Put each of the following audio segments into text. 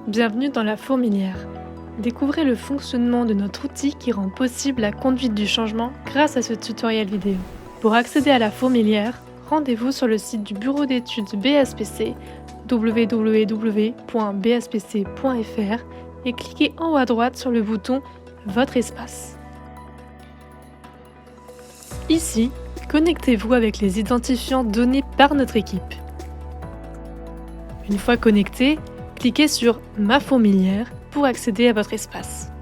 Bienvenue dans la fourmilière. Découvrez le fonctionnement de notre outil qui rend possible la conduite du changement grâce à ce tutoriel vidéo. Pour accéder à la fourmilière, rendez-vous sur le site du bureau d'études BSPC www.bspc.fr et cliquez en haut à droite sur le bouton « Votre espace ». Ici, connectez-vous avec les identifiants donnés par notre équipe. Une fois connecté, cliquez sur « Ma fourmilière » pour accéder à votre espace.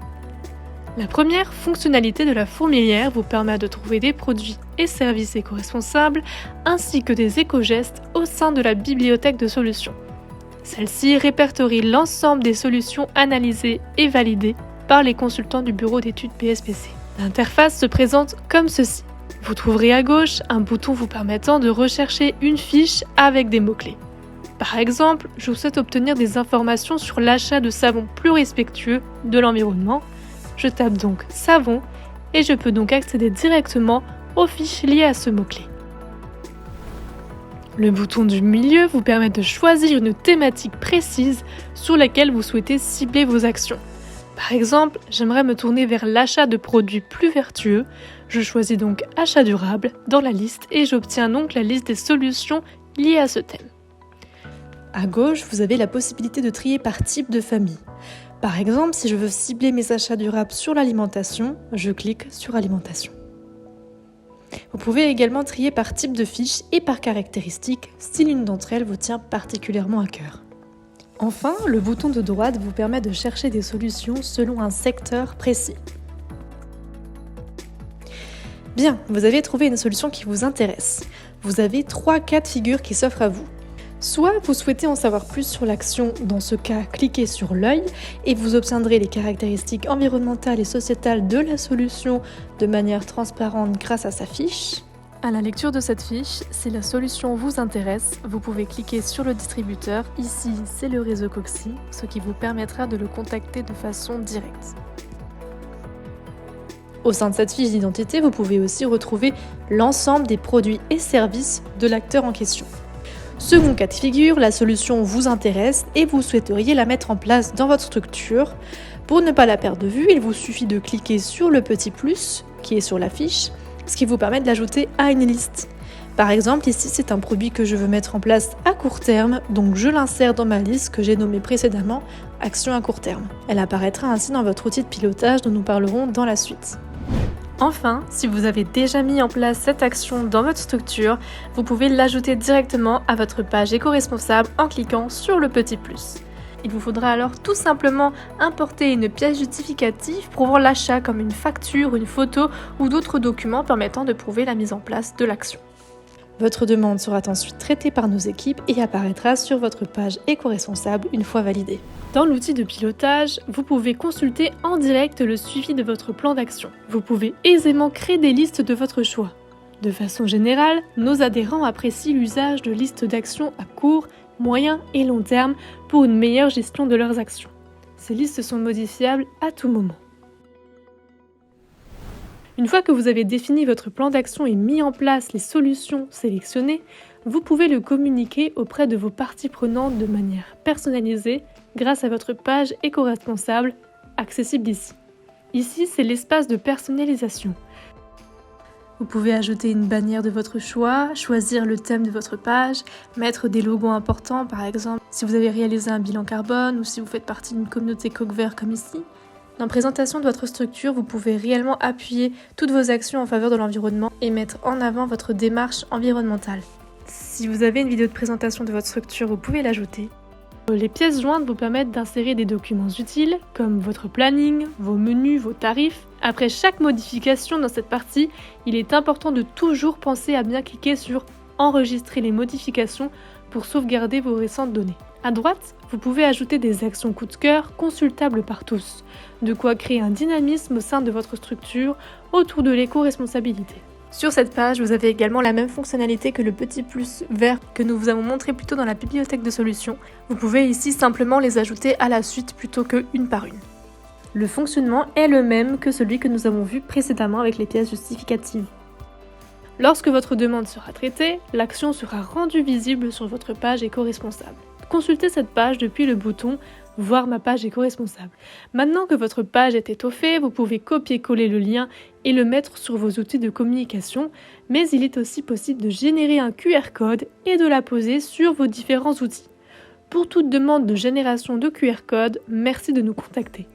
La première fonctionnalité de la fourmilière vous permet de trouver des produits et services éco-responsables ainsi que des éco-gestes au sein de la bibliothèque de solutions. Celle-ci répertorie l'ensemble des solutions analysées et validées par les consultants du bureau d'études BSPC. L'interface se présente comme ceci. Vous trouverez à gauche un bouton vous permettant de rechercher une fiche avec des mots-clés. Par exemple, je souhaite obtenir des informations sur l'achat de savon plus respectueux de l'environnement. Je tape donc « savon » et je peux donc accéder directement aux fiches liées à ce mot-clé. Le bouton du milieu vous permet de choisir une thématique précise sur laquelle vous souhaitez cibler vos actions. Par exemple, j'aimerais me tourner vers l'achat de produits plus vertueux. Je choisis donc « achat durable » dans la liste et j'obtiens donc la liste des solutions liées à ce thème. À gauche, vous avez la possibilité de trier par type de famille. Par exemple, si je veux cibler mes achats durables sur l'alimentation, je clique sur alimentation. Vous pouvez également trier par type de fiche et par caractéristique si l'une d'entre elles vous tient particulièrement à cœur. Enfin, le bouton de droite vous permet de chercher des solutions selon un secteur précis. Bien, vous avez trouvé une solution qui vous intéresse. Vous avez 3 cas de figure qui s'offrent à vous. Soit vous souhaitez en savoir plus sur l'action, dans ce cas, cliquez sur l'œil et vous obtiendrez les caractéristiques environnementales et sociétales de la solution de manière transparente grâce à sa fiche. À la lecture de cette fiche, si la solution vous intéresse, vous pouvez cliquer sur le distributeur. Ici, c'est le réseau Coxy, ce qui vous permettra de le contacter de façon directe. Au sein de cette fiche d'identité, vous pouvez aussi retrouver l'ensemble des produits et services de l'acteur en question. Second cas de figure, la solution vous intéresse et vous souhaiteriez la mettre en place dans votre structure. Pour ne pas la perdre de vue, il vous suffit de cliquer sur le petit plus qui est sur la fiche, ce qui vous permet de l'ajouter à une liste. Par exemple, ici c'est un produit que je veux mettre en place à court terme, donc je l'insère dans ma liste que j'ai nommée précédemment « Action à court terme ». Elle apparaîtra ainsi dans votre outil de pilotage dont nous parlerons dans la suite. Enfin, si vous avez déjà mis en place cette action dans votre structure, vous pouvez l'ajouter directement à votre page éco-responsable en cliquant sur le petit plus. Il vous faudra alors tout simplement importer une pièce justificative prouvant l'achat comme une facture, une photo ou d'autres documents permettant de prouver la mise en place de l'action. Votre demande sera ensuite traitée par nos équipes et apparaîtra sur votre page éco-responsable une fois validée. Dans l'outil de pilotage, vous pouvez consulter en direct le suivi de votre plan d'action. Vous pouvez aisément créer des listes de votre choix. De façon générale, nos adhérents apprécient l'usage de listes d'actions à court, moyen et long terme pour une meilleure gestion de leurs actions. Ces listes sont modifiables à tout moment. Une fois que vous avez défini votre plan d'action et mis en place les solutions sélectionnées, vous pouvez le communiquer auprès de vos parties prenantes de manière personnalisée grâce à votre page éco-responsable, accessible ici. Ici, c'est l'espace de personnalisation. Vous pouvez ajouter une bannière de votre choix, choisir le thème de votre page, mettre des logos importants, par exemple si vous avez réalisé un bilan carbone ou si vous faites partie d'une communauté coq vert comme ici. Dans la présentation de votre structure, vous pouvez réellement appuyer toutes vos actions en faveur de l'environnement et mettre en avant votre démarche environnementale. Si vous avez une vidéo de présentation de votre structure, vous pouvez l'ajouter. Les pièces jointes vous permettent d'insérer des documents utiles comme votre planning, vos menus, vos tarifs. Après chaque modification dans cette partie, il est important de toujours penser à bien cliquer sur « Enregistrer les modifications » pour sauvegarder vos récentes données. À droite, vous pouvez ajouter des actions coup de cœur consultables par tous, de quoi créer un dynamisme au sein de votre structure autour de l'éco-responsabilité. Sur cette page, vous avez également la même fonctionnalité que le petit plus vert que nous vous avons montré plus tôt dans la bibliothèque de solutions. Vous pouvez ici simplement les ajouter à la suite plutôt que une par une. Le fonctionnement est le même que celui que nous avons vu précédemment avec les pièces justificatives. Lorsque votre demande sera traitée, l'action sera rendue visible sur votre page éco-responsable. Consultez cette page depuis le bouton voir ma page éco-responsable. Maintenant que votre page est étoffée, vous pouvez copier-coller le lien et le mettre sur vos outils de communication, mais il est aussi possible de générer un QR code et de l'apposer sur vos différents outils. Pour toute demande de génération de QR code, merci de nous contacter.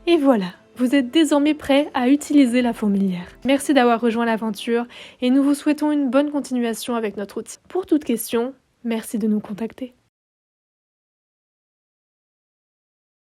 Et voilà, vous êtes désormais prêts à utiliser la fourmilière. Merci d'avoir rejoint l'aventure et nous vous souhaitons une bonne continuation avec notre outil. Pour toute question, merci de nous contacter.